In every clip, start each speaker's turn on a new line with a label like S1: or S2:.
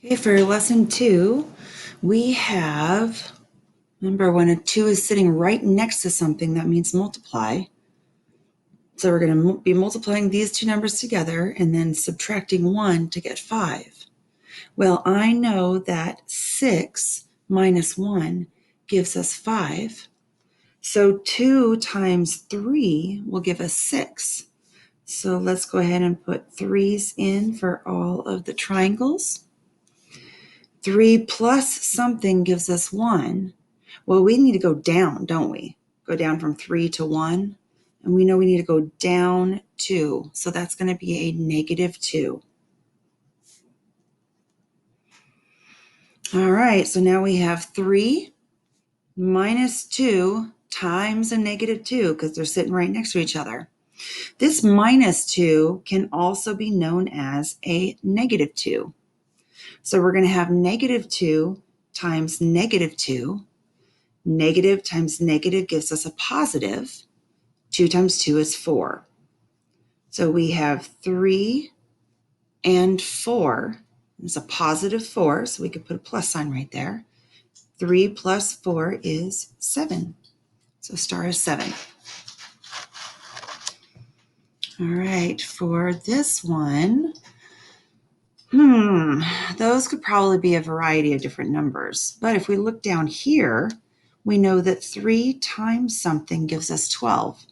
S1: Okay, for lesson 2, we have, remember when a 2 is sitting right next to something, that means multiply. So we're going to be multiplying these two numbers together and then subtracting 1 to get 5. Well, I know that 6 minus 1 gives us 5. So 2 times 3 will give us 6. So let's go ahead and put 3's in for all of the triangles. 3 plus something gives us 1. Well, we need to go down, don't we? Go down from 3 to 1. And we know we need to go down 2. So that's going to be a negative 2. All right, so now we have 3 minus 2 times a negative 2 because they're sitting right next to each other. This minus 2 can also be known as a negative 2. So we're going to have negative 2 times negative 2. Negative times negative gives us a positive. 2 times 2 is 4. So we have 3 and 4. It's a positive 4, so we could put a plus sign right there. 3 plus 4 is 7. So star is 7. All right, for this one, those could probably be a variety of different numbers. But if we look down here, we know that 3 times something gives us 12.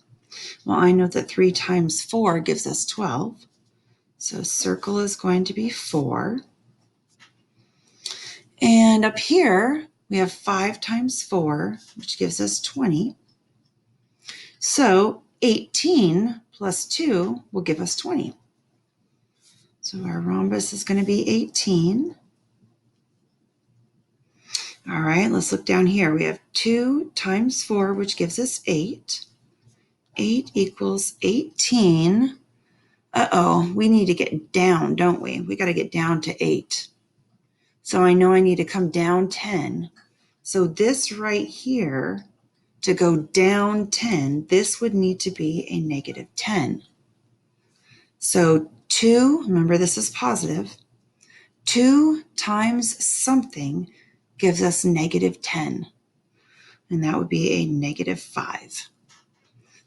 S1: Well, I know that 3 times 4 gives us 12. So circle is going to be 4. And up here, we have 5 times 4, which gives us 20. So 18 plus 2 will give us 20. So our rhombus is going to be 18. All right, let's look down here. We have 2 times 4, which gives us 8. 8 equals 18. Uh-oh, we need to get down, don't we? We got to get down to 8. So I know I need to come down 10. So this right here, to go down 10, this would need to be a negative 10. So 2, remember this is positive, 2 times something gives us negative 10. And that would be a negative 5.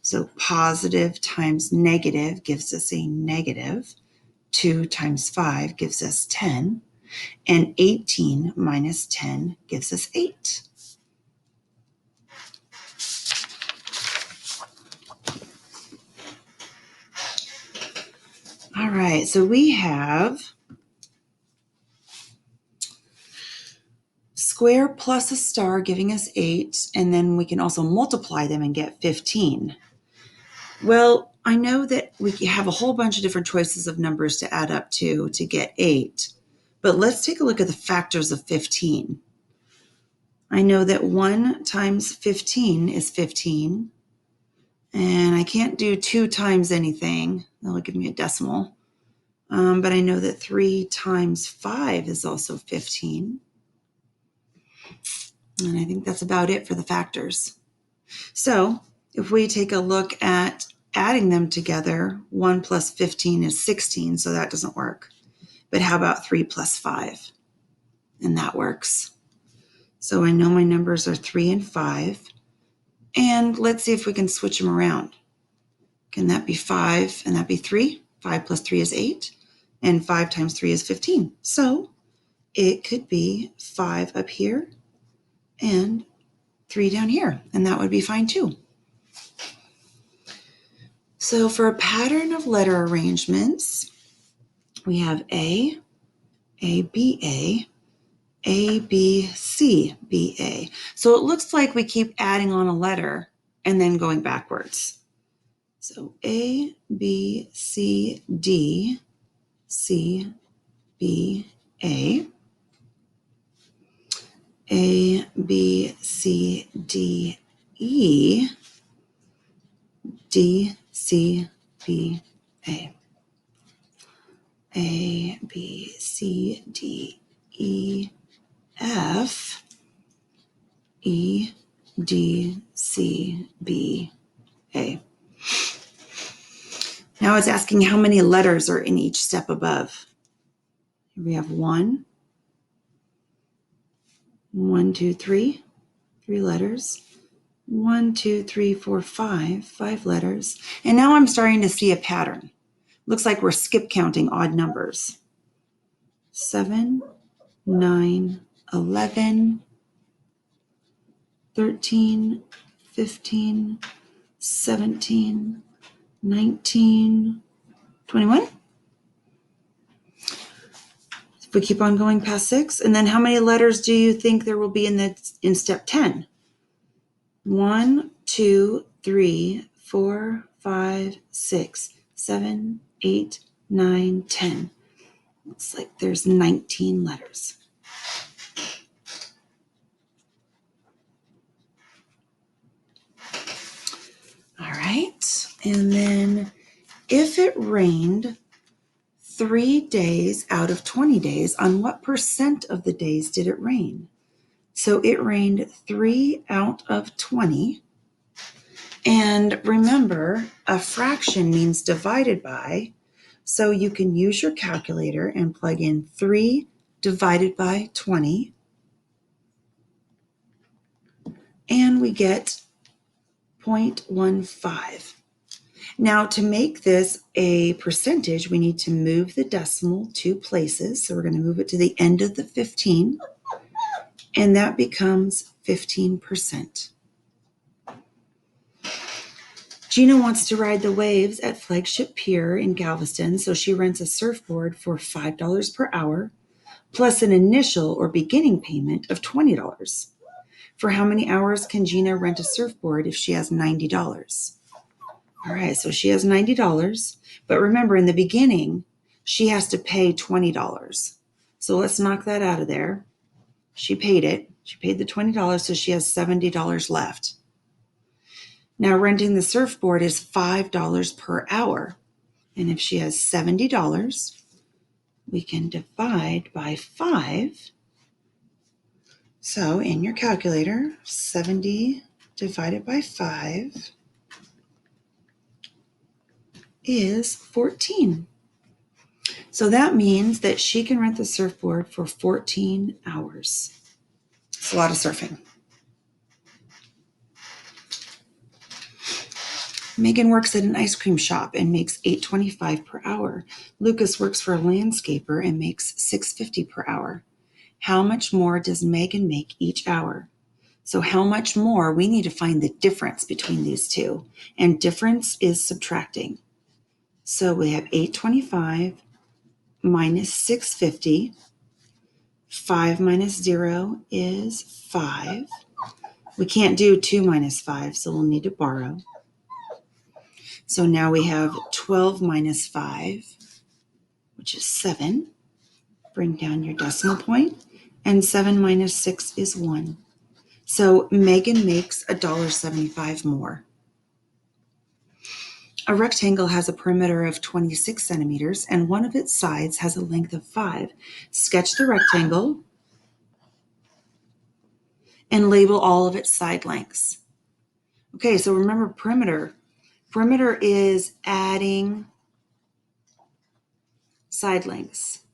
S1: So positive times negative gives us a negative. 2 times 5 gives us 10. And 18 minus 10 gives us 8. All right, so we have square plus a star giving us 8, and then we can also multiply them and get 15. Well, I know that we have a whole bunch of different choices of numbers to add up to get 8, but let's take a look at the factors of 15. I know that 1 times 15 is 15, and I can't do 2 times anything. That'll give me a decimal. But I know that 3 times 5 is also 15. And I think that's about it for the factors. So if we take a look at adding them together, 1 plus 15 is 16, so that doesn't work. But how about 3 plus 5? And that works. So I know my numbers are 3 and 5. And let's see if we can switch them around. Can that be 5 and that be 3? 5 plus 3 is 8. And 5 times 3 is 15. So it could be 5 up here and 3 down here. And that would be fine too. So for a pattern of letter arrangements, we have A, B, A, B, C, B, A. So it looks like we keep adding on a letter and then going backwards. So A, B, C, D, C, B, A. A, B, C, D, E, D, C, B, A. A, B, C, D, E, F, E, D, C, B, A. Now it's asking how many letters are in each step above. Here we have 1, 1, 2, 3, 3 letters. 1, 2, 3, 4, 5, 5 letters. And now I'm starting to see a pattern. Looks like we're skip counting odd numbers. 7, 9, 11, 13, 15, 17, 19, 21. If we keep on going past 6, and then how many letters do you think there will be in step 10? 1, 2, 3, 4, 5, 6, 7, 8, 9, 10. Looks like there's 19 letters. All right. And then if it rained 3 days out of 20 days, on what percent of the days did it rain? So it rained 3 out of 20. And remember, a fraction means divided by. So you can use your calculator and plug in 3 divided by 20. And we get 0.15. Now, to make this a percentage, we need to move the decimal 2 places. So we're going to move it to the end of the 15, and that becomes 15%. Gina wants to ride the waves at Flagship Pier in Galveston, so she rents a surfboard for $5 per hour, plus an initial or beginning payment of $20. For how many hours can Gina rent a surfboard if she has $90? All right, so she has $90, but remember in the beginning, she has to pay $20. So let's knock that out of there. She paid it. She paid the $20, so she has $70 left. Now renting the surfboard is $5 per hour. And if she has $70, we can divide by 5. So in your calculator, 70 divided by 5 is 14. So that means that she can rent the surfboard for 14 hours. It's a lot of surfing. Megan works at an ice cream shop and makes $8.25 per hour. Lucas works for a landscaper and makes $6.50 per hour. How much more does Megan make each hour? So how much more? We need to find the difference between these two. And difference is subtracting. So we have $8.25 minus $6.50. 5 minus 0 is 5. We can't do 2 minus 5, so we'll need to borrow. So now we have 12 minus 5, which is 7. Bring down your decimal point. And 7 minus 6 is 1. So Megan makes $1.75 more. A rectangle has a perimeter of 26 centimeters, and one of its sides has a length of 5. Sketch the rectangle and label all of its side lengths. Okay, so remember perimeter. Perimeter is adding side lengths.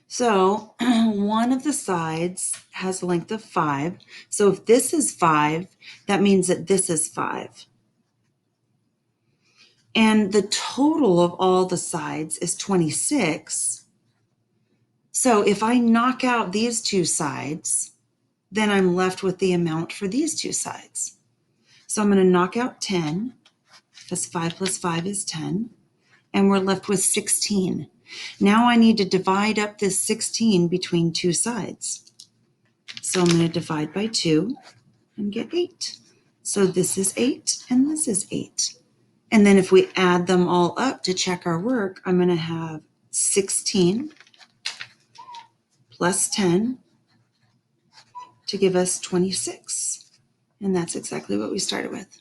S1: So one of the sides has a length of 5. So if this is 5, that means that this is 5. And the total of all the sides is 26. So if I knock out these two sides, then I'm left with the amount for these two sides. So I'm going to knock out 10, because 5 plus 5 is 10, and we're left with 16. Now I need to divide up this 16 between two sides. So I'm going to divide by 2 and get 8. So this is 8 and this is 8. And then if we add them all up to check our work, I'm going to have 16 plus 10 to give us 26. And that's exactly what we started with.